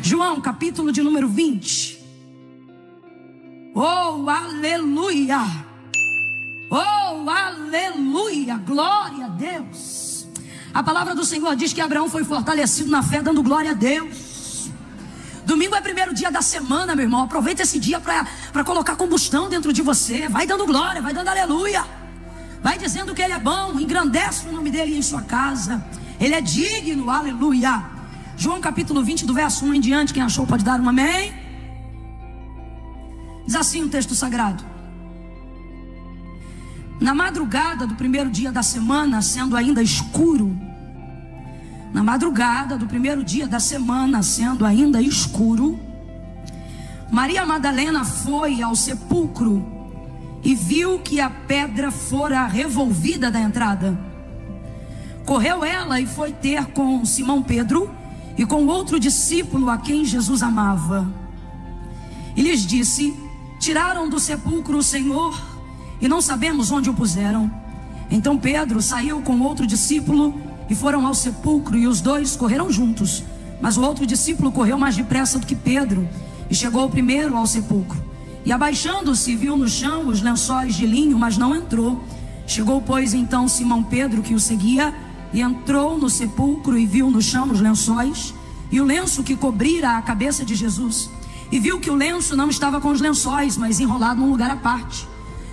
João, capítulo de número 20. Oh, aleluia! Oh, aleluia! Glória a Deus! A palavra do Senhor diz que Abraão foi fortalecido na fé, dando glória a Deus. Domingo é o primeiro dia da semana, meu irmão. Aproveita esse dia para colocar combustão dentro de você. Vai dando glória, vai dando aleluia. Vai dizendo que Ele é bom. Engrandece o nome dEle em sua casa. Ele é digno, aleluia. João capítulo 20, do verso 1 em diante. Quem achou pode dar um amém. Diz assim o texto sagrado: na madrugada do primeiro dia da semana, sendo ainda escuro, na madrugada do primeiro dia da semana, sendo ainda escuro, Maria Madalena foi ao sepulcro e viu que a pedra fora revolvida da entrada. Correu ela e foi ter com Simão Pedro e com outro discípulo a quem Jesus amava, e lhes disse: tiraram do sepulcro o Senhor e não sabemos onde o puseram. Então Pedro saiu com outro discípulo e foram ao sepulcro, e os dois correram juntos. Mas o outro discípulo correu mais depressa do que Pedro e chegou primeiro ao sepulcro. E abaixando-se, viu no chão os lençóis de linho, mas não entrou. Chegou, pois, então Simão Pedro, que o seguia, e entrou no sepulcro e viu no chão os lençóis e o lenço que cobrira a cabeça de Jesus. E viu que o lenço não estava com os lençóis, mas enrolado num lugar à parte.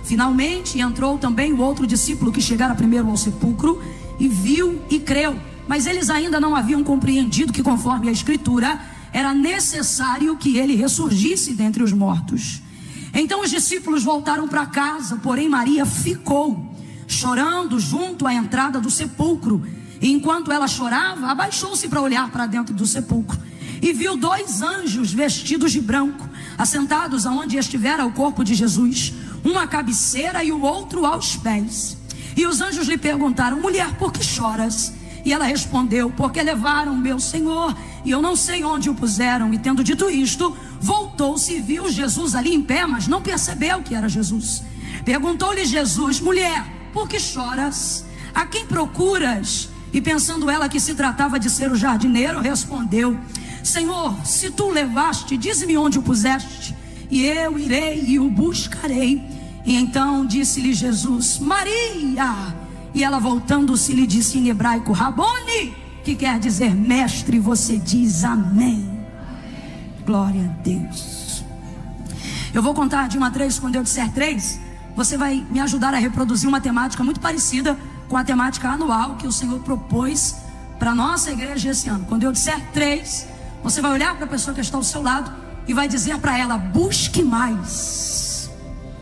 Finalmente entrou também o outro discípulo que chegara primeiro ao sepulcro e viu e creu. Mas eles ainda não haviam compreendido que, conforme a Escritura, era necessário que ele ressurgisse dentre os mortos. Então os discípulos voltaram para casa, porém Maria ficou chorando junto à entrada do sepulcro. E enquanto ela chorava, abaixou-se para olhar para dentro do sepulcro e viu dois anjos vestidos de branco, assentados aonde estivera o corpo de Jesus, um à cabeceira e o outro aos pés. E os anjos lhe perguntaram: mulher, por que choras? E ela respondeu: porque levaram meu Senhor e eu não sei onde o puseram. E tendo dito isto, voltou-se e viu Jesus ali em pé, mas não percebeu que era Jesus. Perguntou-lhe Jesus: mulher, por que choras? A quem procuras? E pensando ela que se tratava de ser o jardineiro, respondeu: Senhor, se tu o levaste, dize-me onde o puseste, e eu irei e o buscarei. E então disse-lhe Jesus: Maria! E ela, voltando-se, lhe disse em hebraico: Rabone, que quer dizer mestre. Você diz amém. Glória a Deus. Eu vou contar de 1 a 3. Quando eu disser 3, você vai me ajudar a reproduzir uma temática muito parecida com a temática anual que o Senhor propôs para a nossa igreja esse ano. Quando eu disser 3, você vai olhar para a pessoa que está ao seu lado e vai dizer para ela: busque mais.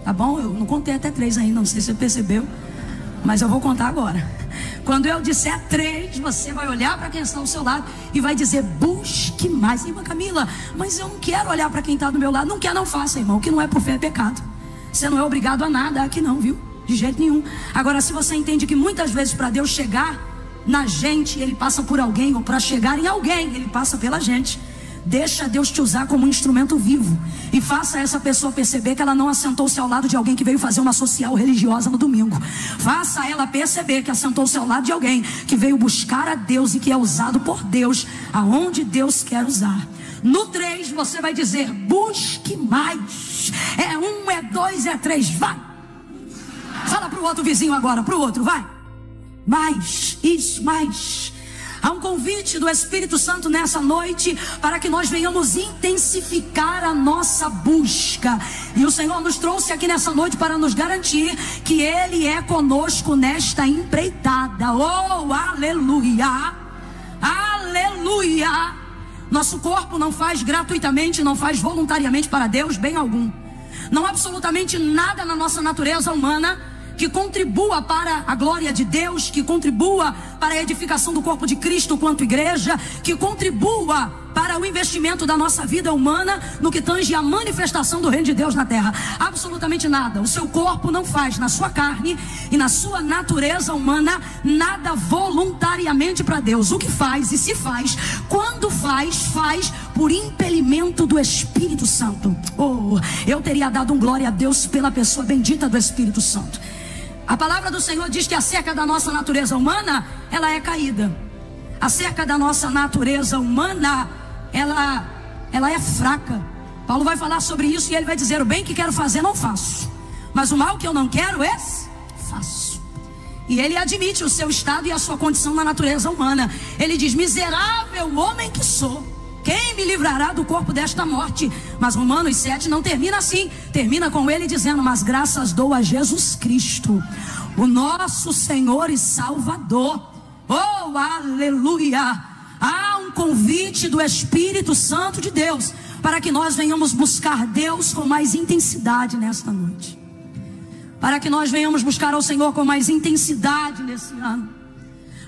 Tá bom? Eu não contei até 3 ainda, não sei se você percebeu, mas eu vou contar agora. Quando eu disser 3, você vai olhar para quem está ao seu lado e vai dizer: busque mais. Irmã Camila, mas eu não quero olhar para quem está do meu lado. Não quer, não faça, irmão. O que não é por fé é pecado. Você não é obrigado a nada aqui não, viu? De jeito nenhum. Agora, se você entende que muitas vezes para Deus chegar na gente, Ele passa por alguém, ou para chegar em alguém, Ele passa pela gente, deixa Deus te usar como um instrumento vivo. E faça essa pessoa perceber que ela não assentou-se ao lado de alguém que veio fazer uma social religiosa no domingo. Faça ela perceber que assentou-se ao lado de alguém que veio buscar a Deus e que é usado por Deus aonde Deus quer usar. No 3 você vai dizer: busque mais. É 1, é 2, é 3, vai. Fala para o outro vizinho agora, para o outro, vai. Mais, isso, mais. Há um convite do Espírito Santo nessa noite para que nós venhamos intensificar a nossa busca. E o Senhor nos trouxe aqui nessa noite para nos garantir que Ele é conosco nesta empreitada. Oh, aleluia! Aleluia! Nosso corpo não faz gratuitamente, não faz voluntariamente para Deus bem algum. Não há absolutamente nada na nossa natureza humana que contribua para a glória de Deus, que contribua para a edificação do corpo de Cristo quanto igreja, que contribua para o investimento da nossa vida humana no que tange a manifestação do reino de Deus na terra. Absolutamente nada. O seu corpo não faz, na sua carne e na sua natureza humana, nada voluntariamente para Deus. O que faz e se faz, quando faz, faz por impelimento do Espírito Santo. Oh, eu teria dado um glória a Deus pela pessoa bendita do Espírito Santo. A palavra do Senhor diz que acerca da nossa natureza humana, ela é caída. Acerca da nossa natureza humana, ela ela é fraca. Paulo vai falar sobre isso e ele vai dizer: o bem que quero fazer não faço, mas o mal que eu não quero faço. E ele admite o seu estado e a sua condição na natureza humana. Ele diz: miserável homem que sou, quem me livrará do corpo desta morte? Mas Romanos 7 não termina assim. Termina com ele dizendo: mas graças dou a Jesus Cristo, o nosso Senhor e Salvador. Oh, aleluia! Há um convite do Espírito Santo de Deus para que nós venhamos buscar Deus com mais intensidade nesta noite. Para que nós venhamos buscar ao Senhor com mais intensidade nesse ano.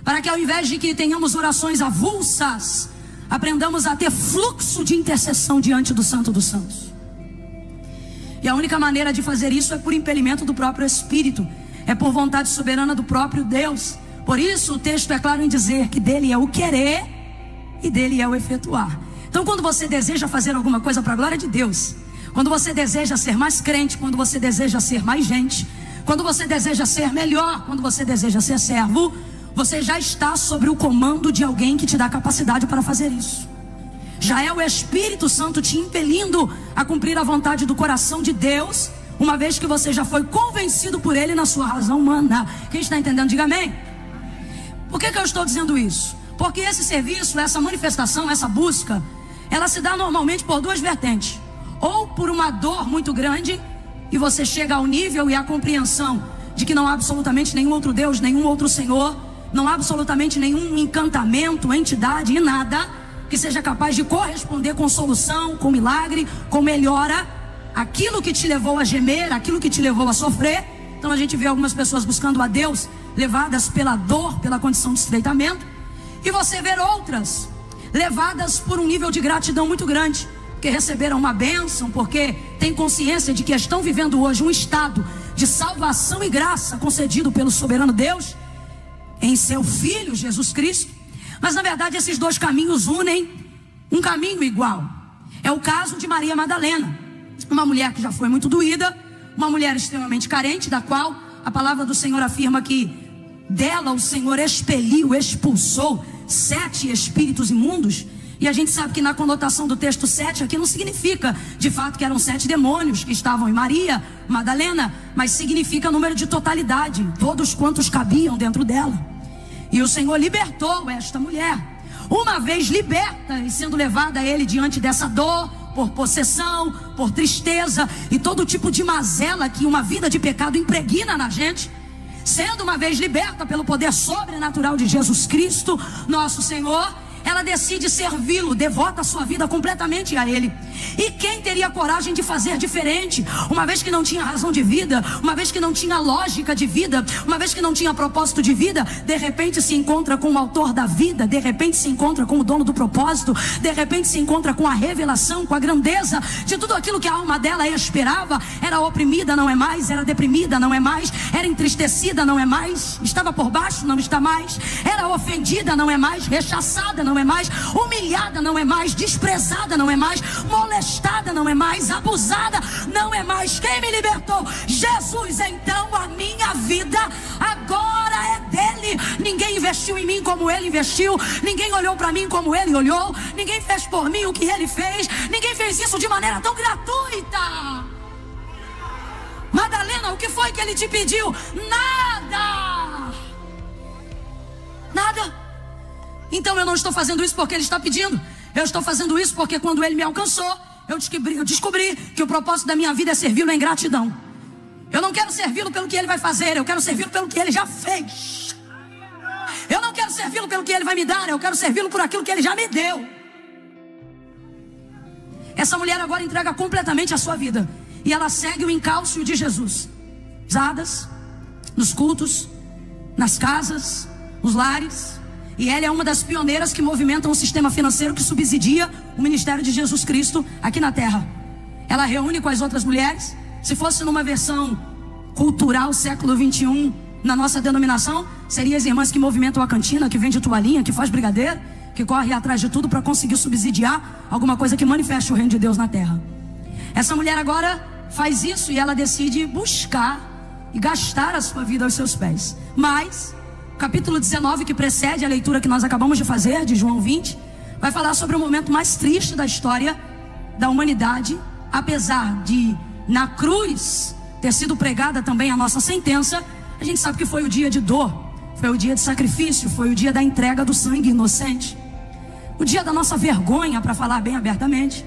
Para que ao invés de que tenhamos orações avulsas, aprendamos a ter fluxo de intercessão diante do Santo dos Santos. E a única maneira de fazer isso é por impelimento do próprio Espírito. É por vontade soberana do próprio Deus. Por isso o texto é claro em dizer que dele é o querer e dele é o efetuar. Então quando você deseja fazer alguma coisa para a glória de Deus, quando você deseja ser mais crente, quando você deseja ser mais gente, quando você deseja ser melhor, quando você deseja ser servo, você já está sobre o comando de alguém que te dá capacidade para fazer isso. Já é o Espírito Santo te impelindo a cumprir a vontade do coração de Deus, uma vez que você já foi convencido por ele na sua razão humana. Quem está entendendo, diga amém. Por que eu estou dizendo isso? Porque esse serviço, essa manifestação, essa busca, ela se dá normalmente por duas vertentes. Ou por uma dor muito grande, e você chega ao nível e à compreensão de que não há absolutamente nenhum outro Deus, nenhum outro Senhor, não há absolutamente nenhum encantamento, entidade e nada que seja capaz de corresponder com solução, com milagre, com melhora, aquilo que te levou a gemer, aquilo que te levou a sofrer. Então a gente vê algumas pessoas buscando a Deus, levadas pela dor, pela condição de estreitamento, e você vê outras levadas por um nível de gratidão muito grande, porque receberam uma bênção, porque têm consciência de que estão vivendo hoje um estado de salvação e graça concedido pelo soberano Deus em seu Filho Jesus Cristo. Mas na verdade esses dois caminhos unem um caminho igual. É o caso de Maria Madalena, uma mulher que já foi muito doída, uma mulher extremamente carente, da qual a palavra do Senhor afirma que dela o Senhor expeliu, expulsou 7 espíritos imundos. E a gente sabe que na conotação do texto 7 aqui não significa de fato que eram 7 demônios que estavam em Maria Madalena, mas significa número de totalidade, todos quantos cabiam dentro dela. E o Senhor libertou esta mulher. Uma vez liberta e sendo levada a ele diante dessa dor, por possessão, por tristeza e todo tipo de mazela que uma vida de pecado impregna na gente, sendo uma vez liberta pelo poder sobrenatural de Jesus Cristo, nosso Senhor, ela decide servi-lo, devota a sua vida completamente a Ele. E quem teria coragem de fazer diferente? Uma vez que não tinha razão de vida, uma vez que não tinha lógica de vida, uma vez que não tinha propósito de vida, de repente se encontra com o autor da vida, de repente se encontra com o dono do propósito, de repente se encontra com a revelação, com a grandeza de tudo aquilo que a alma dela esperava. Era oprimida, não é mais. Era deprimida, não é mais. Era entristecida, não é mais. Estava por baixo, não está mais. Era ofendida, não é mais. Rechaçada, não é mais. Humilhada, não é mais. Desprezada, não é mais. Molestada, não é mais. Abusada, não é mais. Quem me libertou? Jesus. Então a minha vida agora é dele. Ninguém investiu em mim como ele investiu. Ninguém olhou para mim como ele olhou. Ninguém fez por mim o que ele fez. Ninguém fez isso de maneira tão gratuita. Madalena, o que foi que ele te pediu? Nada. Nada. Então eu não estou fazendo isso porque ele está pedindo. Eu estou fazendo isso porque quando ele me alcançou, eu descobri que o propósito da minha vida é servi-lo em gratidão. Eu não quero servi-lo pelo que ele vai fazer, eu quero servi-lo pelo que ele já fez. Eu não quero servi-lo pelo que ele vai me dar, eu quero servi-lo por aquilo que ele já me deu. Essa mulher agora entrega completamente a sua vida e ela segue o encalço de Jesus. Usadas nos cultos, nas casas, nos lares. E ela é uma das pioneiras que movimentam o sistema financeiro que subsidia o ministério de Jesus Cristo aqui na terra. Ela reúne com as outras mulheres. Se fosse numa versão cultural século 21, na nossa denominação, seriam as irmãs que movimentam a cantina, que vende toalhinha, que faz brigadeiro, que corre atrás de tudo para conseguir subsidiar alguma coisa que manifeste o reino de Deus na terra. Essa mulher agora faz isso e ela decide buscar e gastar a sua vida aos seus pés. Mas capítulo 19, que precede a leitura que nós acabamos de fazer, de João 20, vai falar sobre o momento mais triste da história da humanidade, apesar de na cruz ter sido pregada também a nossa sentença, a gente sabe que foi o dia de dor, foi o dia de sacrifício, foi o dia da entrega do sangue inocente, o dia da nossa vergonha, para falar bem abertamente.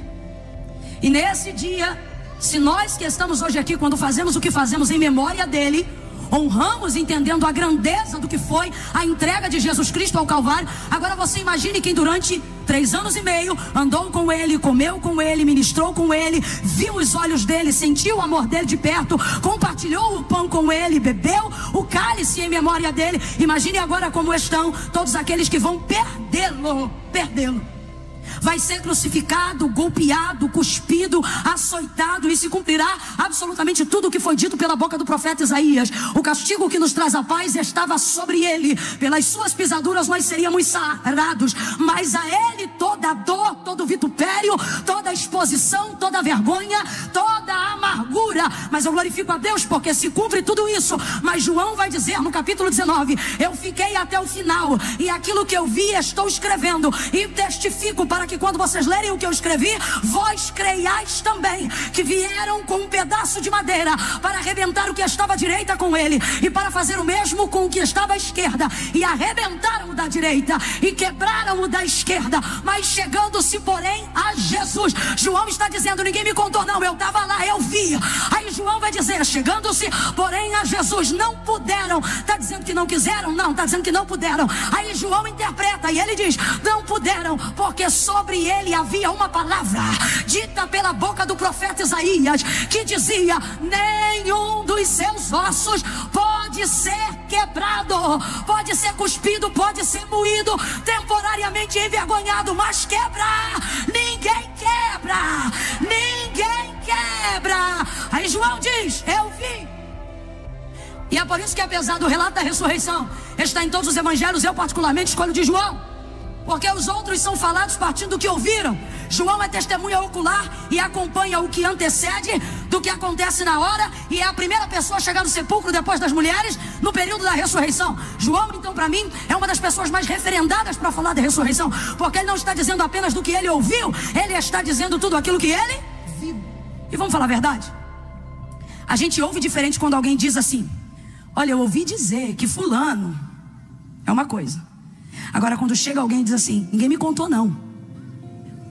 E nesse dia, se nós que estamos hoje aqui, quando fazemos o que fazemos em memória dele, honramos entendendo a grandeza do que foi a entrega de Jesus Cristo ao Calvário. Agora você imagine quem durante 3 anos e meio andou com ele, comeu com ele, ministrou com ele, viu os olhos dele, sentiu o amor dele de perto, compartilhou o pão com ele, bebeu o cálice em memória dele. Imagine agora como estão todos aqueles que vão perdê-lo. Vai ser crucificado, golpeado, cuspido, açoitado, e se cumprirá absolutamente tudo o que foi dito pela boca do profeta Isaías. O castigo que nos traz a paz estava sobre ele, pelas suas pisaduras nós seríamos sarados, mas a ele toda a dor, todo o vitupério, toda a exposição, toda a vergonha, toda a amargura. Mas eu glorifico a Deus porque se cumpre tudo isso. Mas João vai dizer no capítulo 19: eu fiquei até o final, e aquilo que eu vi estou escrevendo, e testifico para que quando vocês lerem o que eu escrevi, vós creiais também que vieram com um pedaço de madeira para arrebentar o que estava à direita com ele, e para fazer o mesmo com o que estava à esquerda, e arrebentaram o da direita e quebraram o da esquerda. Mas chegando-se porém a Jesus, João está dizendo, ninguém me contou não, eu estava lá, eu vi. Aí João vai dizer, chegando-se porém a Jesus, não puderam. Está dizendo que não quiseram? Não, está dizendo que não puderam. Aí João interpreta e ele diz, não puderam porque sobre ele havia uma palavra dita pela boca do profeta Isaías, que dizia, nenhum dos seus ossos pode ser quebrado, pode ser cuspido, pode ser moído, temporariamente envergonhado, mas quebrar, ninguém quebra, ninguém quebra. Aí João diz, eu vi. E é por isso que, apesar do relato da ressurreição está em todos os evangelhos, eu particularmente escolho de João, porque os outros são falados partindo do que ouviram. João é testemunha ocular e acompanha o que antecede do que acontece na hora, e é a primeira pessoa a chegar no sepulcro depois das mulheres no período da ressurreição. João, então, para mim, é uma das pessoas mais referendadas para falar da ressurreição, porque ele não está dizendo apenas do que ele ouviu, ele está dizendo tudo aquilo que ele viu. E vamos falar a verdade, a gente ouve diferente quando alguém diz assim, olha, eu ouvi dizer que fulano é uma coisa. Agora, quando chega alguém e diz assim, ninguém me contou não,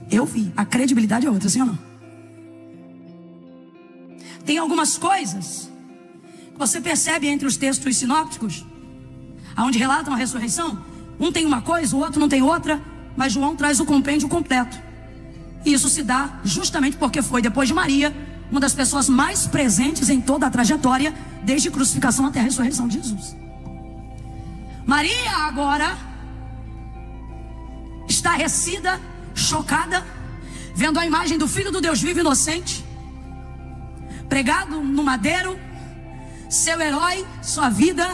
eu vi, a credibilidade é outra, sim ou não? Tem algumas coisas que você percebe entre os textos sinópticos, onde relatam a ressurreição. Um tem uma coisa, o outro não tem outra, mas João traz o compêndio completo. E isso se dá justamente porque foi, depois de Maria, uma das pessoas mais presentes em toda a trajetória, desde a crucificação até a ressurreição de Jesus. Maria agora, estarrecida, chocada, vendo a imagem do Filho do Deus vivo e inocente, pregado no madeiro, seu herói, sua vida,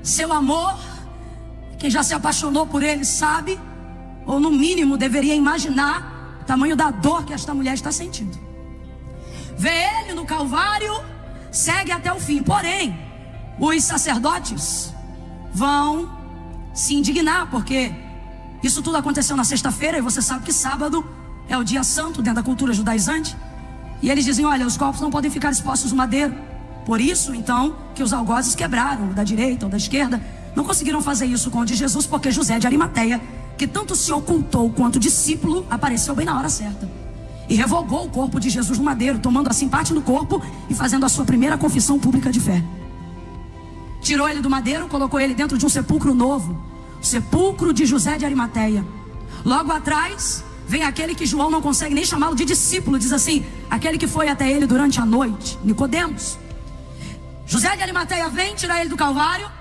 seu amor. Quem já se apaixonou por ele sabe, ou no mínimo deveria imaginar o tamanho da dor que esta mulher está sentindo. Vê ele no Calvário, segue até o fim. Porém, os sacerdotes vão se indignar, porque isso tudo aconteceu na sexta-feira, e você sabe que sábado é o dia santo dentro da cultura judaizante. E eles dizem, olha, os corpos não podem ficar expostos no madeiro. Por isso, então, que os algozes quebraram, da direita ou da esquerda. Não conseguiram fazer isso com o de Jesus, porque José de Arimateia, que tanto se ocultou quanto discípulo, apareceu bem na hora certa e revogou o corpo de Jesus no madeiro, tomando assim parte do corpo e fazendo a sua primeira confissão pública de fé. Tirou ele do madeiro, colocou ele dentro de um sepulcro novo, o sepulcro de José de Arimateia. Logo atrás vem aquele que João não consegue nem chamá-lo de discípulo, diz assim, aquele que foi até ele durante a noite, Nicodemos. José de Arimateia vem tirar ele do Calvário,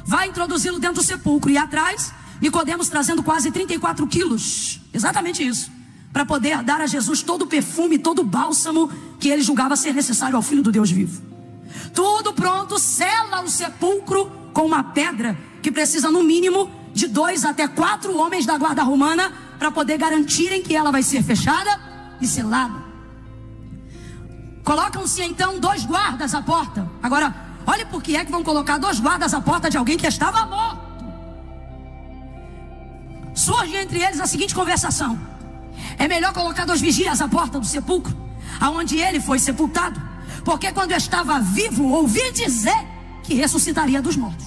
vai introduzi-lo dentro do sepulcro, e atrás Nicodemos trazendo quase 34 quilos, exatamente isso, para poder dar a Jesus todo o perfume, todo o bálsamo que ele julgava ser necessário ao Filho do Deus vivo. Tudo pronto, sela o sepulcro com uma pedra que precisa no mínimo de 2 até 4 homens da guarda romana para poder garantirem que ela vai ser fechada e selada. Colocam-se então 2 guardas à porta. Agora, olhe por que é que vão colocar 2 guardas à porta de alguém que estava morto. Surge entre eles a seguinte conversação: É melhor colocar 2 vigias à porta do sepulcro, aonde ele foi sepultado, porque quando estava vivo, ouvi dizer que ressuscitaria dos mortos.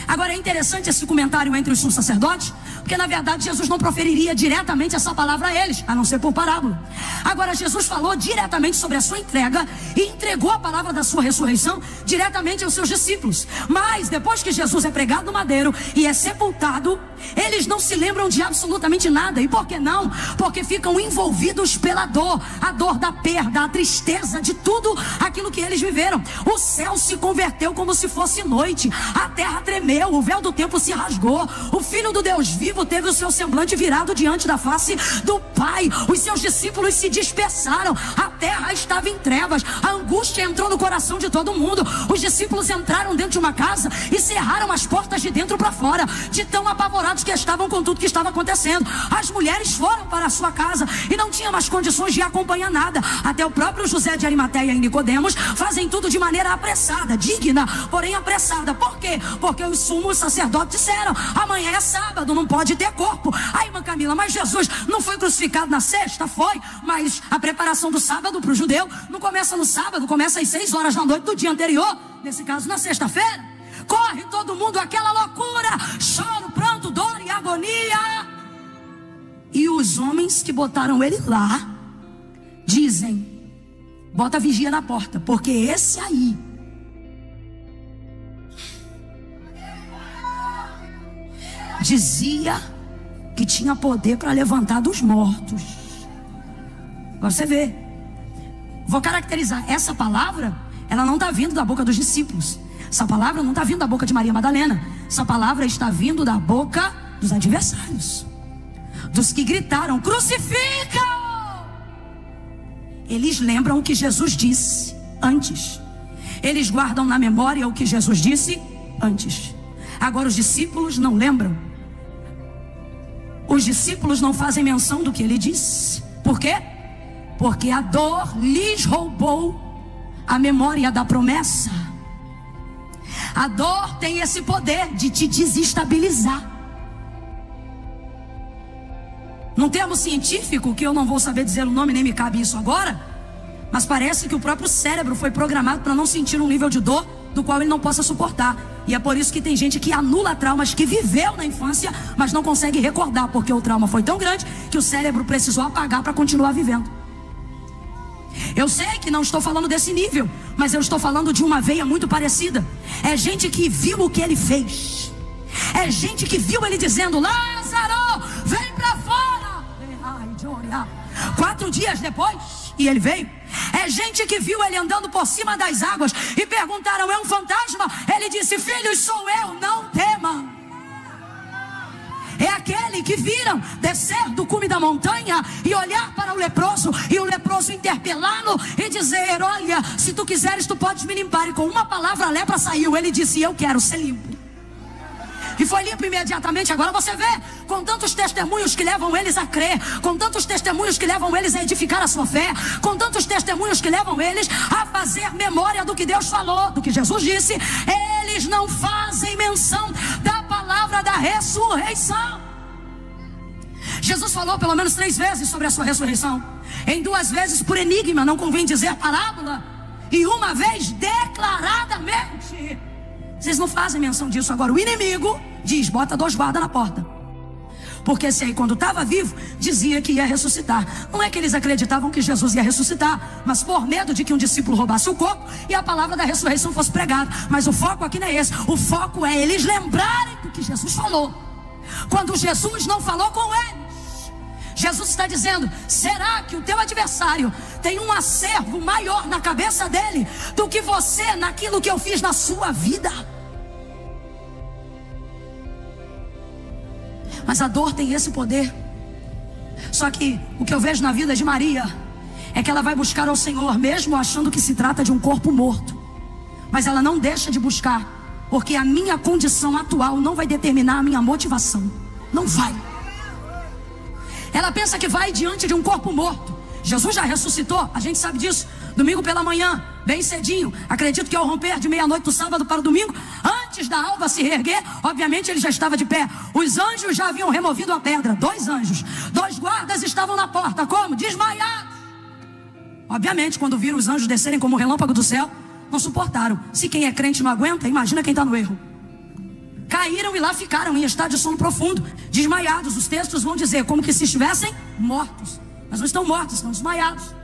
Agora é interessante esse comentário entre os sumos sacerdotes, porque na verdade Jesus não proferiria diretamente essa palavra a eles, a não ser por parábola. Agora Jesus falou diretamente sobre a sua entrega e entregou a palavra da sua ressurreição diretamente aos seus discípulos. Mas depois que Jesus é pregado no madeiro e é sepultado, eles não se lembram de absolutamente nada. E por que não? Porque ficam envolvidos pela dor, a dor da perda, a tristeza de tudo aquilo que eles viveram. O céu se converteu como se fosse noite, a terra tremeu, o véu do templo se rasgou, o Filho do Deus vivo teve o seu semblante virado diante da face do Pai. Os seus discípulos se dispersaram, a terra estava em trevas, a angústia entrou no coração de todo mundo. Os discípulos entraram dentro de uma casa e cerraram as portas de dentro para fora, de tão apavorados que estavam com tudo que estava acontecendo. As mulheres foram para a sua casa e não tinham mais condições de acompanhar nada. Até o próprio José de Arimateia e Nicodemos fazem tudo de maneira apressada, digna, porém apressada. Por quê? Porque os sumos sacerdotes disseram: amanhã é sábado, não pode ter corpo. Aí, irmã Camila, mas Jesus não foi crucificado na sexta? Foi, mas a preparação do sábado para o judeu não começa no sábado, começa às 6 horas da noite do dia anterior, nesse caso na sexta-feira. Corre todo mundo, aquela loucura, choro, pranto, dor e agonia. E os homens que botaram ele lá dizem: bota vigia na porta, porque esse aí dizia que tinha poder para levantar dos mortos. Agora você vê, vou caracterizar, essa palavra, ela não está vindo da boca dos discípulos. Essa palavra não está vindo da boca de Maria Madalena. Essa palavra está vindo da boca dos adversários, dos que gritaram: crucifica! Eles lembram o que Jesus disse antes. Eles guardam na memória o que Jesus disse antes. Agora os discípulos não lembram. Os discípulos não fazem menção do que ele disse. Por quê? Porque a dor lhes roubou a memória da promessa. A dor tem esse poder de te desestabilizar. Num termo científico, que eu não vou saber dizer o nome, nem me cabe isso agora, mas parece que o próprio cérebro foi programado para não sentir um nível de dor do qual ele não possa suportar. E é por isso que tem gente que anula traumas que viveu na infância, mas não consegue recordar, porque o trauma foi tão grande que o cérebro precisou apagar para continuar vivendo. Eu sei que não estou falando desse nível, mas eu estou falando de uma veia muito parecida. É gente que viu o que ele fez. É gente que viu ele dizendo: Lázaro, vem para fora. 4 dias depois, e ele veio. É gente que viu ele andando por cima das águas e perguntaram: é um fantasma? Ele disse: filhos, sou eu, não tema. É aquele que viram descer do cume da montanha e olhar para o leproso, e o leproso interpelá-lo e dizer: olha, se tu quiseres tu podes me limpar. E com uma palavra a lepra saiu. Ele disse: eu quero ser limpo. E foi limpo imediatamente. Agora você vê, com tantos testemunhos que levam eles a crer, com tantos testemunhos que levam eles a edificar a sua fé, com tantos testemunhos que levam eles a fazer memória do que Deus falou, do que Jesus disse, eles não fazem menção da palavra da ressurreição. Jesus falou pelo menos 3 vezes sobre a sua ressurreição. Em 2 vezes por enigma, não convém dizer parábola, e 1 vez declaradamente. Vocês não fazem menção disso. Agora o inimigo diz: bota 2 guardas na porta, porque esse aí, quando estava vivo, dizia que ia ressuscitar. Não é que eles acreditavam que Jesus ia ressuscitar, mas por medo de que um discípulo roubasse o corpo e a palavra da ressurreição fosse pregada. Mas o foco aqui não é esse. O foco é eles lembrarem do que Jesus falou, quando Jesus não falou com eles. Jesus está dizendo: será que o teu adversário tem um acervo maior na cabeça dele do que você naquilo que eu fiz na sua vida? Mas a dor tem esse poder. Só que o que eu vejo na vida de Maria é que ela vai buscar ao Senhor, mesmo achando que se trata de um corpo morto. Mas ela não deixa de buscar, porque a minha condição atual não vai determinar a minha motivação. Não vai. Ela pensa que vai diante de um corpo morto. Jesus já ressuscitou, a gente sabe disso. Domingo pela manhã, bem cedinho. Acredito que ao romper de meia-noite do sábado para o domingo, antes Antes da alva se reerguer, obviamente ele já estava de pé. Os anjos já haviam removido a pedra. 2 anjos, 2 guardas estavam na porta. Como? Desmaiados. Obviamente, quando viram os anjos descerem como relâmpago do céu, não suportaram. Se quem é crente não aguenta, imagina quem está no erro. Caíram e lá ficaram em estado de sono profundo, desmaiados. Os textos vão dizer como que se estivessem mortos. Mas não estão mortos, estão desmaiados.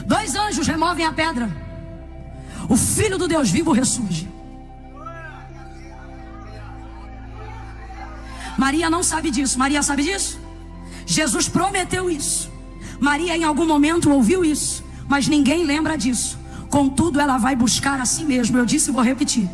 2 anjos removem a pedra. O Filho do Deus vivo ressurge. Maria não sabe disso. Maria sabe disso? Jesus prometeu isso. Maria em algum momento ouviu isso, mas ninguém lembra disso. Contudo, ela vai buscar a si mesma. Eu disse e vou repetir.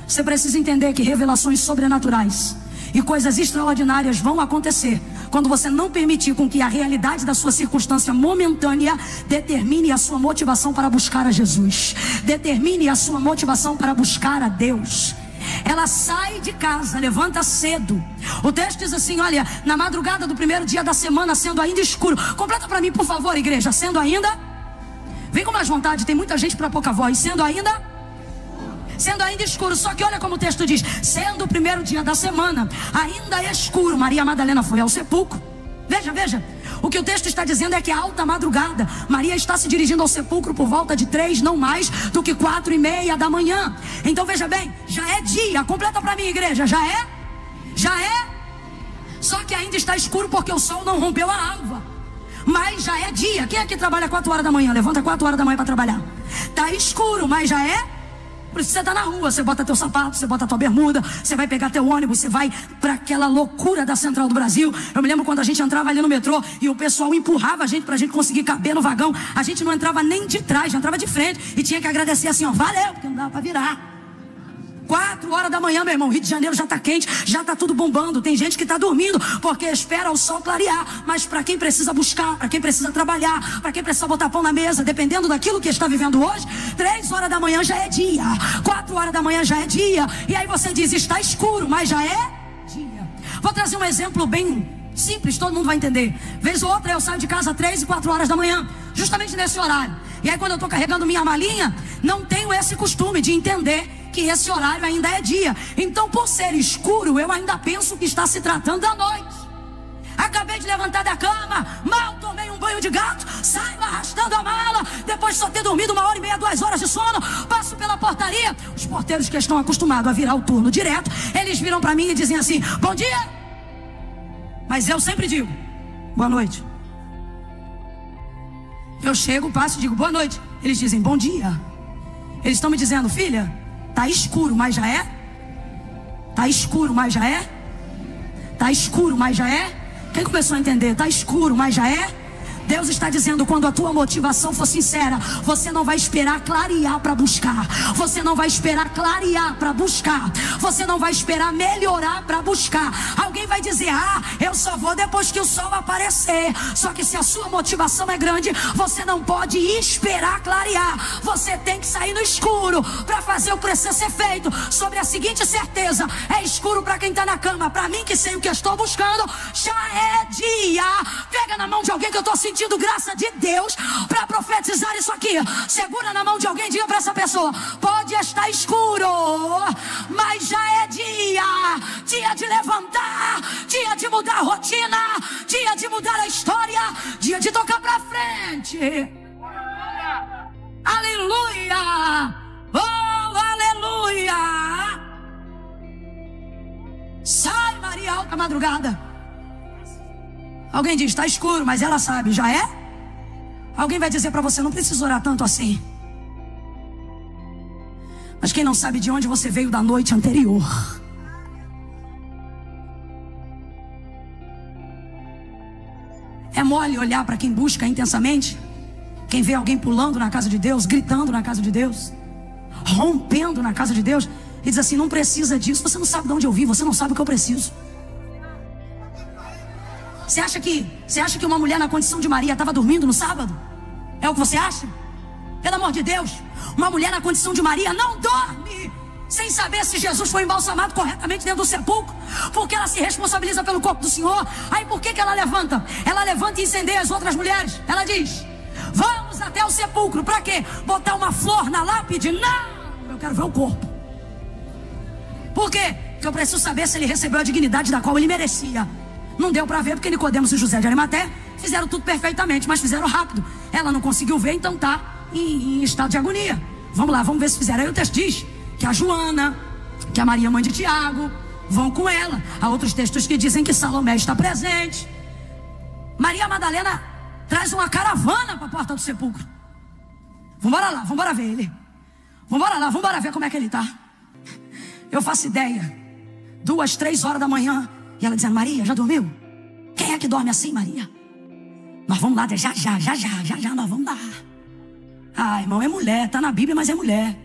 Você precisa entender que revelações sobrenaturais e coisas extraordinárias vão acontecer quando você não permitir com que a realidade da sua circunstância momentânea determine a sua motivação para buscar a Jesus, determine a sua motivação para buscar a Deus. Ela sai de casa, levanta cedo. O texto diz assim, olha, na madrugada do primeiro dia da semana, sendo ainda escuro. Completa para mim, por favor, igreja. Sendo ainda, vem com mais vontade, tem muita gente para pouca voz. Sendo ainda escuro. Só que olha como o texto diz, sendo o primeiro dia da semana, ainda é escuro. Maria Madalena foi ao sepulcro. Veja, o que o texto está dizendo é que a alta madrugada, Maria está se dirigindo ao sepulcro por volta de 3, não mais do que 4:30 da manhã. Então veja bem, já é dia. Completa para mim, igreja. Já é. Só que ainda está escuro porque o sol não rompeu a alva. Mas já é dia. Quem aqui trabalha 4 horas da manhã? Levanta 4 horas da manhã para trabalhar. Tá escuro, mas já é. Por isso você está na rua, você bota teu sapato, você bota tua bermuda, você vai pegar teu ônibus, você vai para aquela loucura da Central do Brasil. Eu me lembro quando a gente entrava ali no metrô e o pessoal empurrava a gente para a gente conseguir caber no vagão. A gente não entrava nem de trás, já entrava de frente e tinha que agradecer assim, ó, valeu, porque não dava para virar. 4 horas da manhã, meu irmão, Rio de Janeiro já está quente, já está tudo bombando. Tem gente que está dormindo porque espera o sol clarear. Mas para quem precisa buscar, para quem precisa trabalhar, para quem precisa botar pão na mesa, dependendo daquilo que está vivendo hoje, 3 horas da manhã já é dia, 4 horas da manhã já é dia. E aí você diz, está escuro, mas já é dia. Vou trazer um exemplo bem simples, todo mundo vai entender. Vez ou outra eu saio de casa 3 e 4 horas da manhã, justamente nesse horário. E aí quando eu estou carregando minha malinha, não tenho esse costume de entender que esse horário ainda é dia. Então, por ser escuro, eu ainda penso que está se tratando da noite. Acabei de levantar da cama, mal tomei um banho de gato, saio arrastando a mala, depois de só ter dormido 1h30, 2 horas de sono, passo pela portaria. Os porteiros que estão acostumados a virar o turno direto, eles viram para mim e dizem assim, bom dia. Mas eu sempre digo, boa noite. Eu chego, passo e digo, boa noite. Eles dizem, bom dia. Eles estão me dizendo, filha, tá escuro, mas já é? Tá escuro, mas já é? Tá escuro, mas já é? Quem começou a entender? Tá escuro, mas já é? Deus está dizendo, quando a tua motivação for sincera, você não vai esperar clarear para buscar. Você não vai esperar clarear para buscar. Você não vai esperar melhorar para buscar. Alguém vai dizer, eu só vou depois que o sol aparecer. Só que se a sua motivação é grande, você não pode esperar clarear. Você tem que sair no escuro para fazer o que precisa ser feito. Sobre a seguinte certeza, é escuro para quem está na cama. Para mim que sei o que eu estou buscando, já é dia. Pega na mão de alguém que eu estou sentindo graça de Deus para profetizar isso aqui. Segura na mão de alguém e diga para essa pessoa, pode estar escuro, mas já é dia de levantar, dia de mudar a rotina, dia de mudar a história, dia de tocar para frente. Aleluia, oh aleluia. Sai, Maria, alta madrugada. Alguém diz, está escuro, mas ela sabe, já é? Alguém vai dizer para você, não precisa orar tanto assim. Mas quem não sabe de onde você veio da noite anterior? É mole olhar para quem busca intensamente? Quem vê alguém pulando na casa de Deus, gritando na casa de Deus, rompendo na casa de Deus, e diz assim, não precisa disso, você não sabe de onde eu vim, você não sabe o que eu preciso. Você acha que uma mulher na condição de Maria estava dormindo no sábado? É o que você acha? Pelo amor de Deus, uma mulher na condição de Maria não dorme sem saber se Jesus foi embalsamado corretamente dentro do sepulcro, porque ela se responsabiliza pelo corpo do Senhor. Aí por que ela levanta? Ela levanta e incendeia as outras mulheres. Ela diz, vamos até o sepulcro. Para quê? Botar uma flor na lápide? Não, eu quero ver o corpo. Por quê? Porque eu preciso saber se ele recebeu a dignidade da qual ele merecia. Não deu para ver porque Nicodemos e José de Arimaté fizeram tudo perfeitamente, mas fizeram rápido. Ela não conseguiu ver, então está em estado de agonia. Vamos lá, vamos ver se fizeram. Aí o texto diz que a Joana, que a Maria, mãe de Tiago, vão com ela. Há outros textos que dizem que Salomé está presente. Maria Madalena traz uma caravana para a porta do sepulcro. Vamos lá, vamos ver ele. Vamos lá, vamos ver como é que ele está. Eu faço ideia, 2, 3 horas da manhã, e ela dizendo: Maria, já dormiu? Quem é que dorme assim, Maria? Nós vamos lá, já nós vamos lá. Ah, irmão, é mulher, tá na Bíblia, mas é mulher.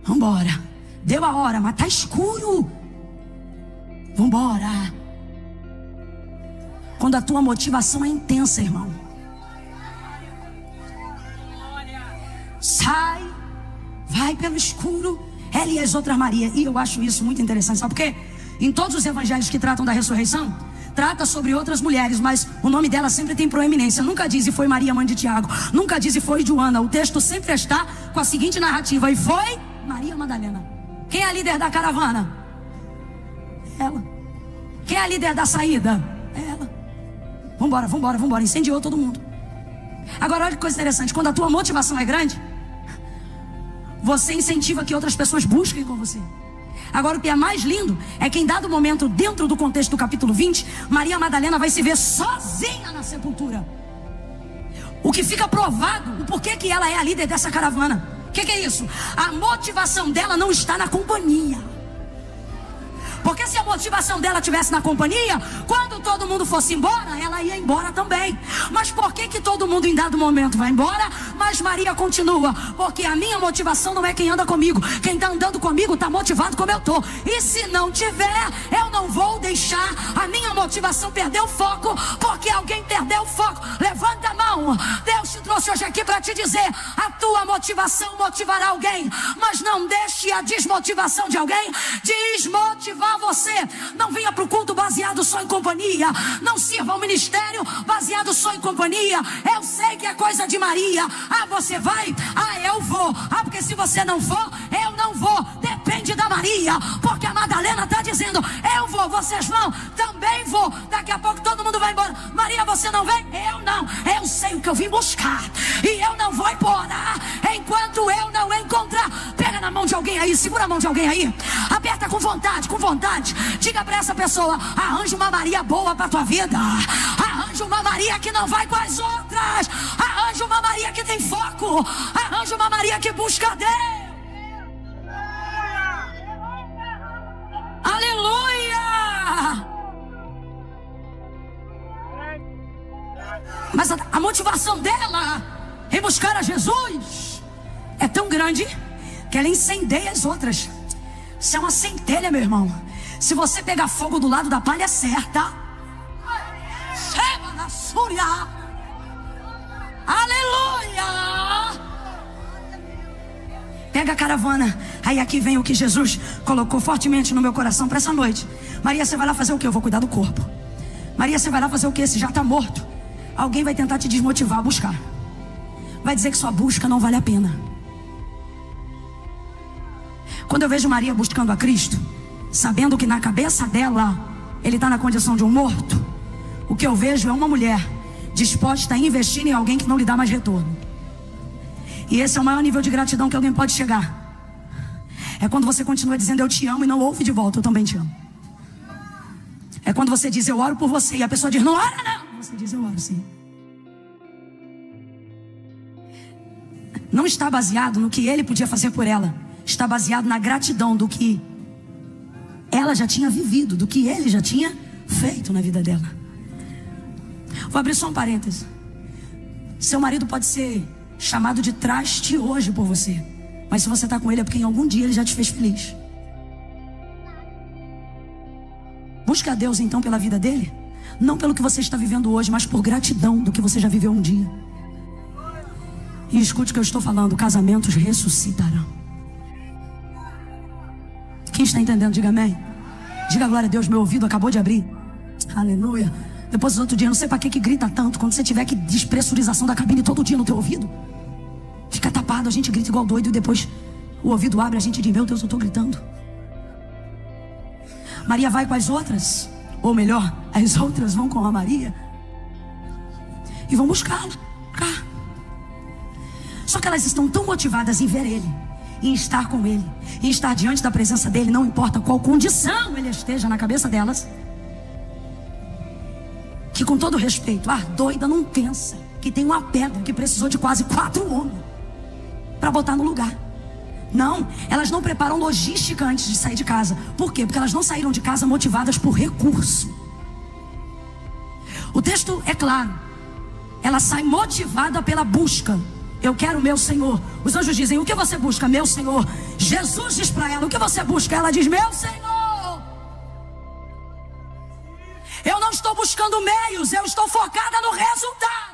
Vambora. Deu a hora, mas tá escuro. Vambora. Quando a tua motivação é intensa, irmão, sai, vai pelo escuro. Ela e as outras Maria. E eu acho isso muito interessante, sabe por quê? Em todos os evangelhos que tratam da ressurreição, trata sobre outras mulheres, mas o nome dela sempre tem proeminência. Nunca diz e foi Maria, mãe de Tiago. Nunca diz e foi Joana. O texto sempre está com a seguinte narrativa: e foi Maria Madalena. Quem é a líder da caravana? Ela. Quem é a líder da saída? Ela. Vambora. Incendiou todo mundo. Agora olha que coisa interessante. Quando a tua motivação é grande, você incentiva que outras pessoas busquem com você. Agora o que é mais lindo é que em dado momento, dentro do contexto do capítulo 20, Maria Madalena vai se ver sozinha na sepultura. O que fica provado o porquê que ela é a líder dessa caravana. O que é isso? A motivação dela não está na companhia. Porque se a motivação dela estivesse na companhia, quando todo mundo fosse embora, ela ia embora também. Mas por que todo mundo em dado momento vai embora, mas Maria continua? Porque a minha motivação não é quem anda comigo. Quem está andando comigo está motivado como eu estou. E se não tiver, eu não vou deixar a minha motivação perder o foco, porque alguém perdeu o foco. Levanta a mão. Deus te trouxe hoje aqui para te dizer: a tua motivação motivará alguém, mas não deixe a desmotivação de alguém desmotivar você. Não venha para o culto baseado só em companhia. Não sirva ao ministério baseado só em companhia. Eu sei que é coisa de Maria. Ah, você vai? Ah, eu vou. Ah, porque se você não for, eu não vou. Depende da Maria, porque a Madalena está dizendo: eu vou, vocês vão, também vou. Daqui a pouco todo mundo vai embora. Maria, você não vem? Eu não. Eu sei o que eu vim buscar, e eu não vou embora enquanto eu não encontrar. Pega na mão de alguém aí, segura a mão de alguém aí, aperta com vontade, com vontade. Diga para essa pessoa: arranja uma Maria boa para tua vida. Arranja uma Maria que não vai com as outras. Arranja uma Maria que tem foco. Arranja uma Maria que busca Deus. Aleluia! Mas a motivação dela em buscar a Jesus é tão grande que ela incendeia as outras. Isso é uma centelha, meu irmão. Se você pegar fogo do lado da palha certa, chama na súria. Aleluia! Pega a caravana. Aí aqui vem o que Jesus colocou fortemente no meu coração para essa noite. Maria, você vai lá fazer o quê? Eu vou cuidar do corpo. Maria, você vai lá fazer o quê? Se já está morto. Alguém vai tentar te desmotivar a buscar. Vai dizer que sua busca não vale a pena. Quando eu vejo Maria buscando a Cristo, sabendo que na cabeça dela ele está na condição de um morto, o que eu vejo é uma mulher disposta a investir em alguém que não lhe dá mais retorno. E esse é o maior nível de gratidão que alguém pode chegar. É quando você continua dizendo: eu te amo, e não ouve de volta: eu também te amo. É quando você diz: eu oro por você, e a pessoa diz: não ora não. Você diz: eu oro sim. Não está baseado no que ele podia fazer por ela. Está baseado na gratidão do que ela já tinha vivido, do que ele já tinha feito na vida dela. Vou abrir só um parêntese. Seu marido pode ser chamado de traste hoje por você, mas se você está com ele é porque em algum dia ele já te fez feliz. Busque a Deus então pela vida dele, não pelo que você está vivendo hoje, mas por gratidão do que você já viveu um dia. E escute o que eu estou falando: casamentos ressuscitarão. Quem está entendendo, diga amém. Diga glória a Deus. Meu ouvido acabou de abrir. Aleluia. Depois, outro dia, não sei para que grita tanto. Quando você tiver que despressurização da cabine todo dia no teu ouvido, fica tapado, a gente grita igual doido e depois o ouvido abre, a gente diz: meu Deus, eu estou gritando. Maria vai com as outras, ou melhor, as outras vão com a Maria e vão buscá-la cá. Só que elas estão tão motivadas em ver Ele, em estar com Ele, em estar diante da presença dEle, não importa qual condição Ele esteja na cabeça delas, que, com todo respeito, a doida não pensa que tem uma pedra que precisou de quase 4 homens para botar no lugar. Não, elas não preparam logística antes de sair de casa. Por quê? Porque elas não saíram de casa motivadas por recurso. O texto é claro. Ela sai motivada pela busca. Eu quero meu Senhor. Os anjos dizem: o que você busca? Meu Senhor. Jesus diz para ela: o que você busca? Ela diz: meu Senhor. Eu não estou buscando meios, eu estou focada no resultado.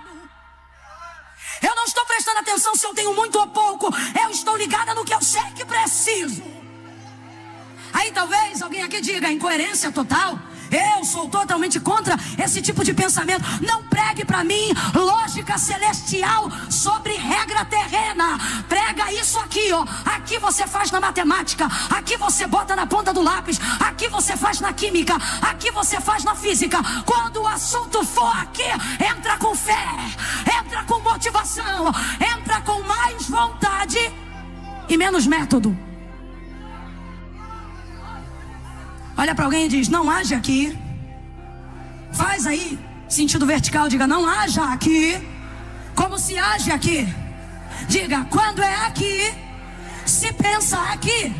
Eu não estou prestando atenção se eu tenho muito ou pouco. Eu estou ligada no que eu sei que preciso. Aí talvez alguém aqui diga: incoerência total. Eu sou totalmente contra esse tipo de pensamento. Não pregue para mim lógica celestial sobre regra terrena. Prega isso aqui, ó. Aqui você faz na matemática, aqui você bota na ponta do lápis, aqui você faz na química, aqui você faz na física. Quando o assunto for aqui, entra com fé, entra com motivação, entra com mais vontade e menos método. Olha para alguém e diz: não age aqui. Faz aí, sentido vertical, diga: não haja aqui como se age aqui. Diga: quando é aqui, se pensa aqui.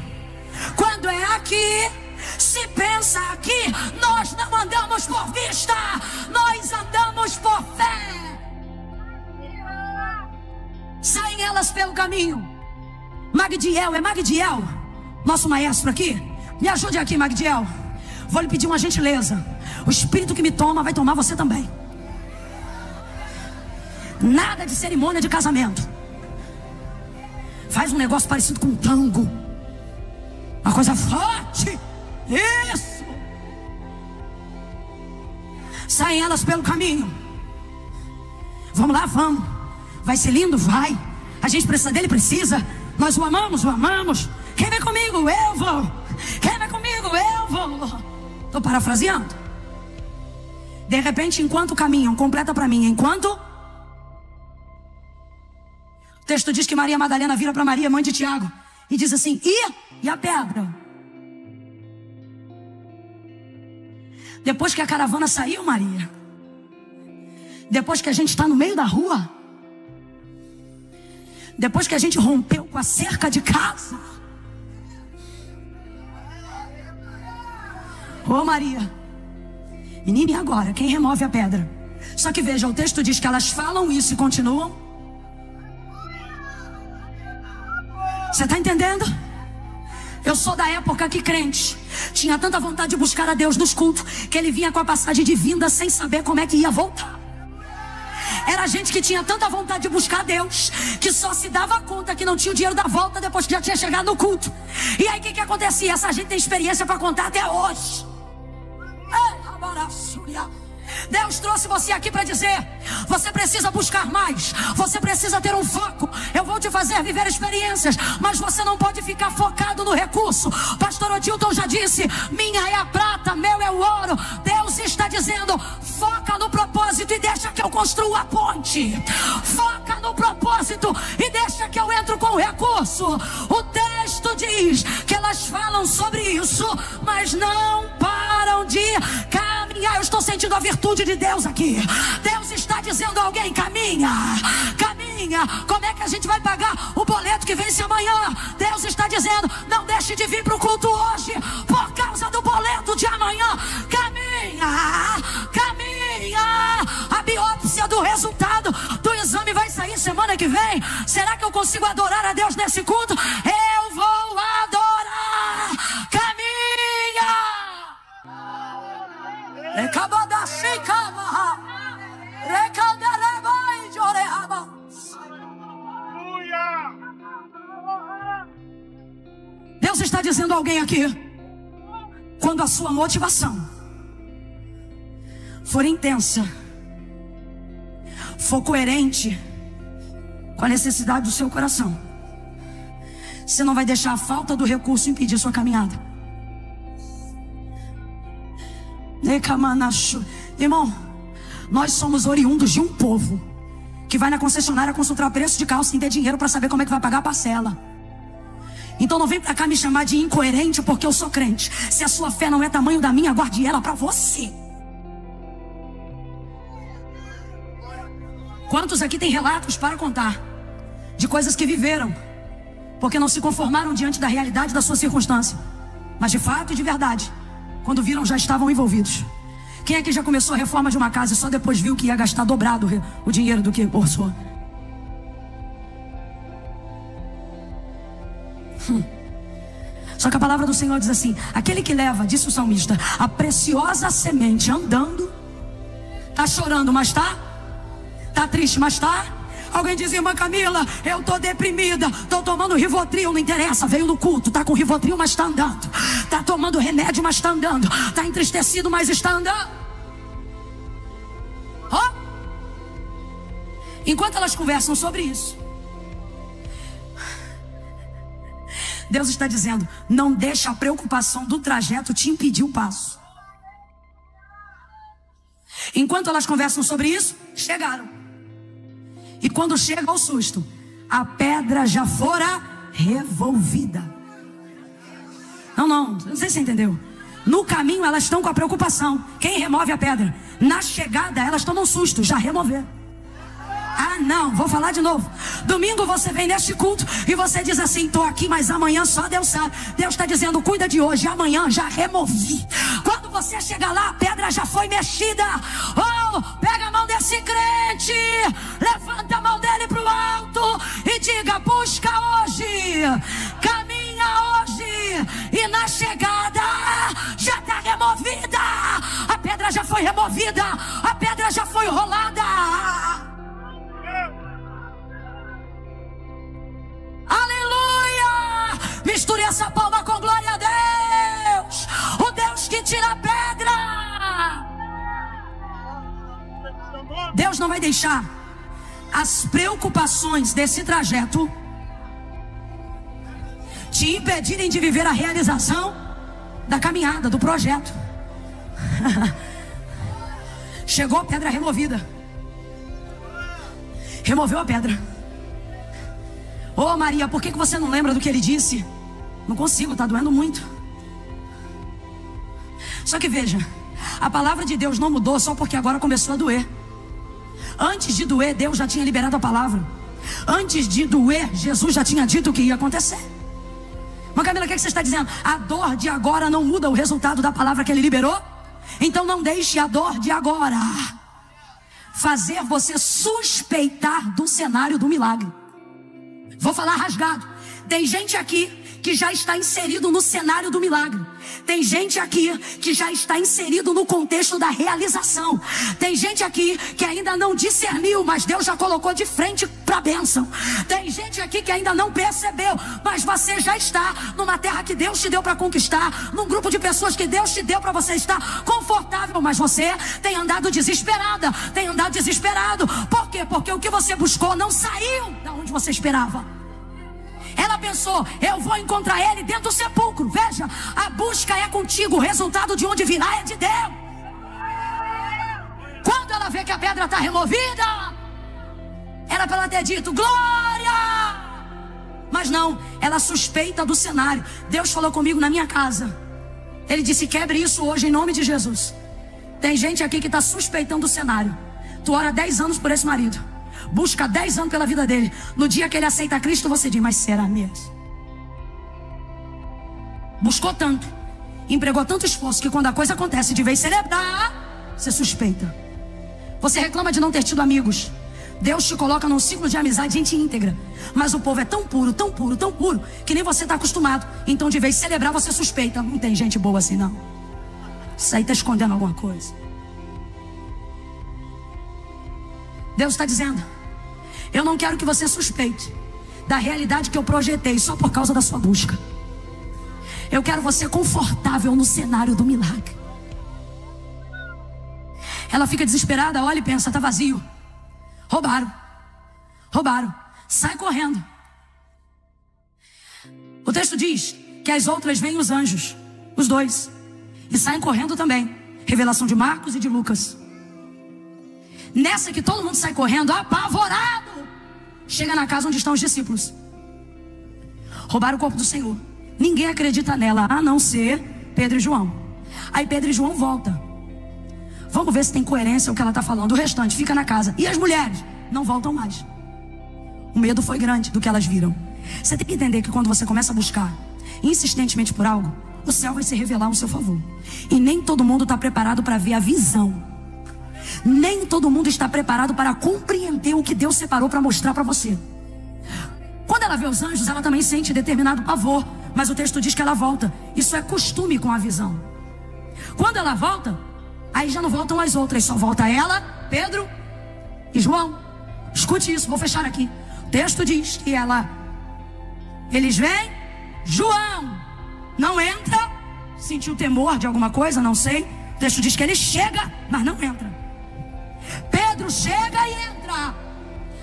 Quando é aqui, se pensa aqui. Nós não andamos por vista, nós andamos por fé. Saem elas pelo caminho. Magdiel, é Magdiel, nosso maestro aqui. Me ajude aqui, Magdiel. Vou lhe pedir uma gentileza. O espírito que me toma vai tomar você também. Nada de cerimônia de casamento. Faz um negócio parecido com um tango. Uma coisa forte. Isso. Saem elas pelo caminho. Vamos lá, vamos. Vai ser lindo? Vai. A gente precisa dele? Precisa. Nós o amamos, o amamos. Quem vem comigo? Eu vou. Quem vai comigo? Eu vou. Estou parafraseando. De repente, enquanto caminham, completa para mim, enquanto... O texto diz que Maria Madalena vira para Maria, mãe de Tiago, e diz assim: e a pedra? Depois que a caravana saiu, Maria, depois que a gente está no meio da rua, depois que a gente rompeu com a cerca de casa, ô Maria, menina, e agora? Quem remove a pedra? Só que veja, o texto diz que elas falam isso e continuam. Você está entendendo? Eu sou da época que crente tinha tanta vontade de buscar a Deus nos cultos, que ele vinha com a passagem de vinda sem saber como é que ia voltar. Era gente que tinha tanta vontade de buscar a Deus, que só se dava conta que não tinha o dinheiro da volta depois que já tinha chegado no culto. E aí o que acontecia? Essa gente tem experiência para contar até hoje. Deus trouxe você aqui para dizer: você precisa buscar mais, você precisa ter um foco. Eu vou te fazer viver experiências, mas você não pode ficar focado no recurso. Pastor Odilton já disse: minha é a prata, meu é o ouro. Deus está dizendo: foca no propósito e deixa que eu construa a ponte. Foca no propósito e deixa que eu entro com o recurso. O texto diz que elas falam sobre isso, mas não param de caminhar. Eu estou sentindo a virtude de Deus aqui. Deus está dizendo a alguém: caminha, caminha. Como é que a gente vai pagar o boleto que vence amanhã? Deus está dizendo: não deixe de vir para o culto hoje por causa do boleto de amanhã. Caminha, caminha. A biópsia do resultado do exame vai sair semana que vem. Será que eu consigo adorar a Deus nesse culto? Eu vou adorar. Caminha. Deus está dizendo a alguém aqui: quando a sua motivação for intensa, for coerente com a necessidade do seu coração, você não vai deixar a falta do recurso impedir sua caminhada. Irmão, nós somos oriundos de um povo que vai na concessionária consultar preço de carro sem ter dinheiro para saber como é que vai pagar a parcela. Então não vem pra cá me chamar de incoerente porque eu sou crente. Se a sua fé não é tamanho da minha, guarde ela pra você. Quantos aqui tem relatos para contar de coisas que viveram porque não se conformaram diante da realidade da sua circunstância, mas de fato e de verdade, quando viram, já estavam envolvidos? Quem é que já começou a reforma de uma casa e só depois viu que ia gastar dobrado o dinheiro do que orçou? Só que a palavra do Senhor diz assim: aquele que leva, disse o salmista, a preciosa semente andando, tá chorando, mas tá triste, mas tá. Alguém diz: irmã Camila, eu tô deprimida, tô tomando Rivotril, não interessa, veio no culto, tá com Rivotril, mas tá andando. Tá tomando remédio, mas tá andando. Tá entristecido, mas está andando. Oh! Enquanto elas conversam sobre isso, Deus está dizendo: não deixa a preocupação do trajeto te impedir o passo. Enquanto elas conversam sobre isso, chegaram. E quando chega o susto, a pedra já fora revolvida. Não sei se você entendeu. No caminho elas estão com a preocupação. Quem remove a pedra? Na chegada elas tomam susto, já removeram. Ah não, vou falar de novo. Domingo você vem neste culto e você diz assim: estou aqui, mas amanhã só Deus sabe. Deus está dizendo: cuida de hoje, amanhã já removi. Quando você chegar lá, a pedra já foi mexida. Oh, pega a mão desse crente, levanta a mão dele para o alto e diga: busca hoje, caminha hoje, e na chegada já está removida. A pedra já foi removida, a pedra já foi rolada. Aleluia! Misture essa palma com glória a Deus, o Deus que tira a pedra. Deus não vai deixar as preocupações desse trajeto te impedirem de viver a realização da caminhada, do projeto. Chegou a pedra removida. Removeu a pedra. Ô Maria, por que você não lembra do que ele disse? Não consigo, tá doendo muito. Só que veja, a palavra de Deus não mudou só porque agora começou a doer. Antes de doer, Deus já tinha liberado a palavra. Antes de doer, Jesus já tinha dito o que ia acontecer. Mas Camila, o que você está dizendo? A dor de agora não muda o resultado da palavra que ele liberou? Então não deixe a dor de agora fazer você suspeitar do cenário do milagre. Vou falar rasgado. Tem gente aqui que já está inserido no cenário do milagre. Tem gente aqui que já está inserido no contexto da realização. Tem gente aqui que ainda não discerniu, mas Deus já colocou de frente para a bênção. Tem gente aqui que ainda não percebeu, mas você já está numa terra que Deus te deu para conquistar, num grupo de pessoas que Deus te deu para você estar confortável, mas você tem andado desesperada, tem andado desesperado. Por quê? Porque o que você buscou não saiu da onde você esperava. Ela pensou: eu vou encontrar ele dentro do sepulcro. Veja, a busca é contigo, o resultado de onde virá é de Deus. Quando ela vê que a pedra está removida, era para ela ter dito glória. Mas não, ela suspeita do cenário. Deus falou comigo na minha casa. Ele disse: quebre isso hoje em nome de Jesus. Tem gente aqui que está suspeitando do cenário. Tu ora 10 anos por esse marido, busca 10 anos pela vida dele. No dia que ele aceita Cristo, você diz: mas será mesmo? Buscou tanto, empregou tanto esforço, que quando a coisa acontece, de vez celebrar, você suspeita. Você reclama de não ter tido amigos. Deus te coloca num ciclo de amizade, gente íntegra, mas o povo é tão puro, tão puro, tão puro, que nem você está acostumado. Então de vez celebrar, você suspeita. Não tem gente boa assim não. Isso aí está escondendo alguma coisa. Deus está dizendo: eu não quero que você suspeite da realidade que eu projetei só por causa da sua busca. Eu quero você confortável no cenário do milagre. Ela fica desesperada, olha e pensa: tá vazio. Roubaram. Sai correndo. O texto diz que as outras veem os anjos, os dois, e saem correndo também. Revelação de Marcos e de Lucas. Nessa que todo mundo sai correndo, apavorado, chega na casa onde estão os discípulos. Roubaram o corpo do Senhor. Ninguém acredita nela, a não ser Pedro e João. Aí Pedro e João voltam. Vamos ver se tem coerência o que ela está falando. O restante fica na casa. E as mulheres não voltam mais. O medo foi grande do que elas viram. Você tem que entender que quando você começa a buscar insistentemente por algo, o céu vai se revelar ao seu favor. E nem todo mundo está preparado para ver a visão. Nem todo mundo está preparado para compreender o que Deus separou para mostrar para você. Quando ela vê os anjos, ela também sente determinado pavor. Mas o texto diz que ela volta. Isso é costume com a visão. Quando ela volta, aí já não voltam as outras. Só volta ela, Pedro e João. Escute isso, vou fechar aqui. O texto diz que eles vêm, João não entra. Sentiu temor de alguma coisa, não sei. O texto diz que ele chega, mas não entra. Pedro chega e entra.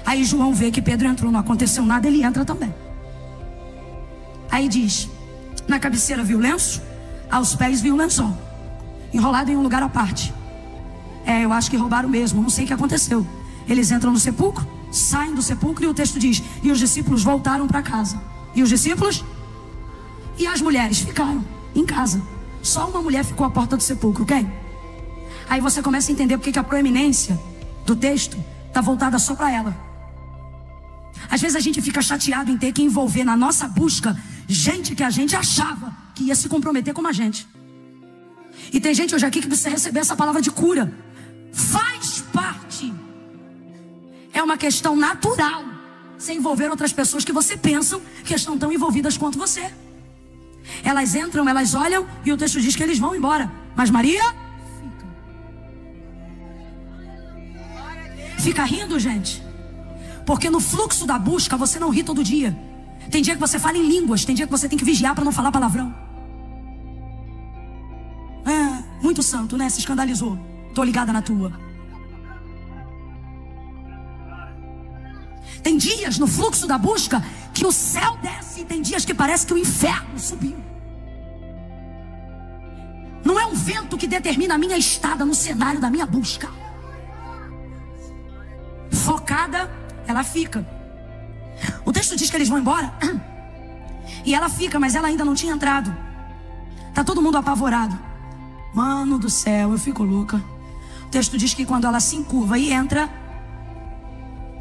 Aí João vê que Pedro entrou, não aconteceu nada, ele entra também. Aí diz, na cabeceira viu o lenço, aos pés viu o lençol, enrolado em um lugar à parte. Eu acho que roubaram mesmo, não sei o que aconteceu. Eles entram no sepulcro, saem do sepulcro e o texto diz, e os discípulos voltaram para casa. E os discípulos e as mulheres ficaram em casa. Só uma mulher ficou à porta do sepulcro, ok? Aí você começa a entender porque que a proeminência do texto está voltada só para ela. Às vezes a gente fica chateado em ter que envolver na nossa busca gente que a gente achava que ia se comprometer com a gente. E tem gente hoje aqui que precisa receber essa palavra de cura. Faz parte. É uma questão natural você envolver outras pessoas que você pensa que estão tão envolvidas quanto você. Elas entram, elas olham e o texto diz que eles vão embora. Mas Maria fica rindo, gente. Porque no fluxo da busca você não ri todo dia. Tem dia que você fala em línguas, tem dia que você tem que vigiar para não falar palavrão. Muito santo, né? Se escandalizou. Tô ligada na tua. Tem dias no fluxo da busca que o céu desce, e tem dias que parece que o inferno subiu. Não é um vento que determina a minha estada no cenário da minha busca. Focada, ela fica. O texto diz que eles vão embora e ela fica, mas ela ainda não tinha entrado. Tá todo mundo apavorado. Mano do céu, eu fico louca. O texto diz que quando ela se encurva e entra,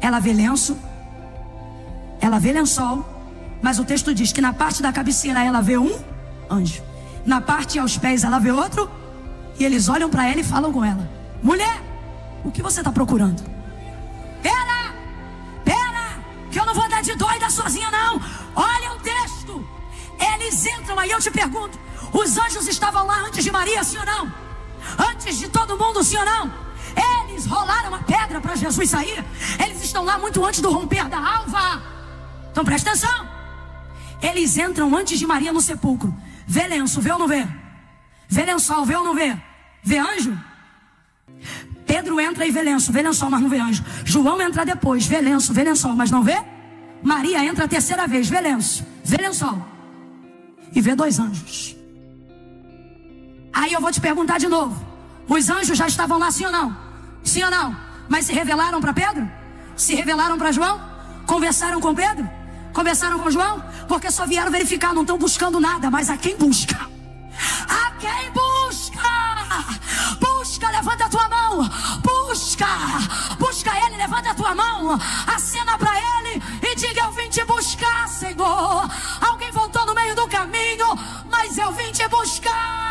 ela vê lenço, ela vê lençol, mas o texto diz que na parte da cabeceira ela vê um anjo, na parte aos pés ela vê outro, e eles olham para ela e falam com ela: mulher, o que você está procurando? Pera, que eu não vou andar de doida sozinha não. Olha o texto. Eles entram, aí eu te pergunto, os anjos estavam lá antes de Maria, sim ou não? Antes de todo mundo, sim ou não? Eles rolaram a pedra para Jesus sair. Eles estão lá muito antes do romper da alva. Então presta atenção. Eles entram antes de Maria no sepulcro. Vê lenço, vê ou não vê? Vê lençol, vê ou não vê? Vê anjo? Pedro entra e vê lençol, mas não vê anjo. João entra depois, vê lençol, mas não vê? Maria entra a terceira vez, vê lençol e vê dois anjos. Aí eu vou te perguntar de novo: os anjos já estavam lá, sim ou não? Sim ou não? Mas se revelaram para Pedro? Se revelaram para João? Conversaram com Pedro? Conversaram com João? Porque só vieram verificar, não estão buscando nada. Mas a quem busca? A quem busca? Busca, levanta a tua mão. Busca ele, levanta a tua mão. Acena para ele e diga: eu vim te buscar, Senhor. Alguém voltou no meio do caminho, mas eu vim te buscar.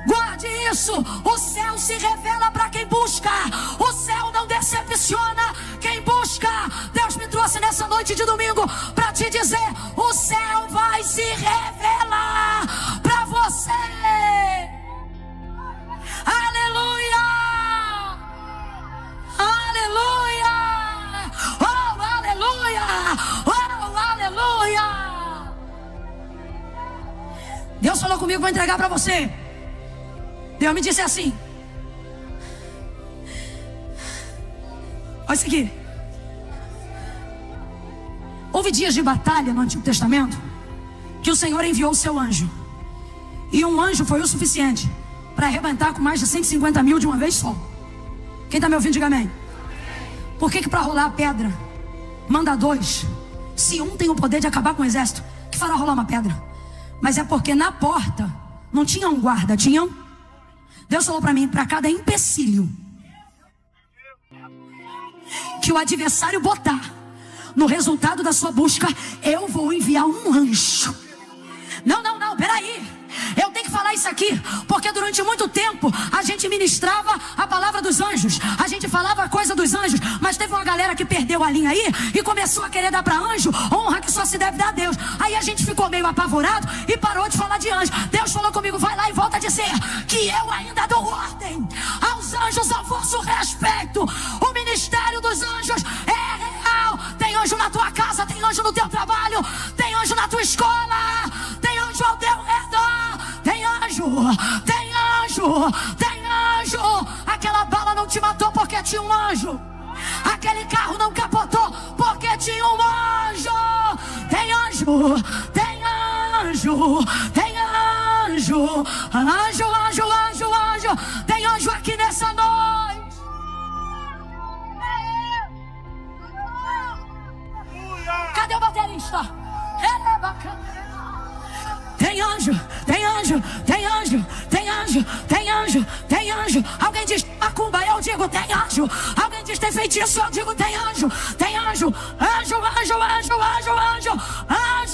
Guarde isso. O céu se revela para quem busca. O céu não decepciona quem busca. Deus me trouxe nessa noite de domingo para te dizer: o céu vai se revelar para você. Aleluia! Aleluia! Oh, aleluia! Oh, aleluia! Deus falou comigo, vou entregar para você. Deus me disse assim: olha isso aqui. Houve dias de batalha no Antigo Testamento que o Senhor enviou o seu anjo. E um anjo foi o suficiente para arrebentar com mais de 150 mil de uma vez só. Quem está me ouvindo, diga amém. Por que para rolar a pedra manda dois? Se um tem o poder de acabar com o exército, que fará rolar uma pedra? Mas é porque na porta não tinha um guarda, tinha um. Deus falou para mim, para cada empecilho que o adversário botar no resultado da sua busca, eu vou enviar um anjo. Não, peraí. Eu tenho que falar isso aqui, porque durante muito tempo a gente ministrava a palavra dos anjos, a gente falava a coisa dos anjos, mas teve uma galera que perdeu a linha aí e começou a querer dar para anjo honra que só se deve dar a Deus. Aí a gente ficou meio apavorado e parou de falar de anjo. Deus falou comigo, vai lá e volta a dizer que eu ainda dou ordem aos anjos ao vosso respeito. O ministério dos anjos é real. Tem anjo na tua casa, tem anjo no teu trabalho, tem anjo na tua escola, tem anjo ao teu redor. Tem anjo, tem anjo, tem anjo. Aquela bala não te matou porque tinha um anjo. Aquele carro não capotou porque tinha um anjo. Tem anjo, tem anjo, tem anjo. Anjo. Tem anjo aqui nessa noite. Cadê o baterista? Ele é bacana. Tem anjo, tem anjo, tem anjo, tem anjo, tem anjo, tem anjo. Alguém diz macumba, eu digo tem anjo. Alguém diz tem feitiço, eu digo tem anjo. Tem anjo, anjo, anjo, anjo, anjo, anjo, anjo.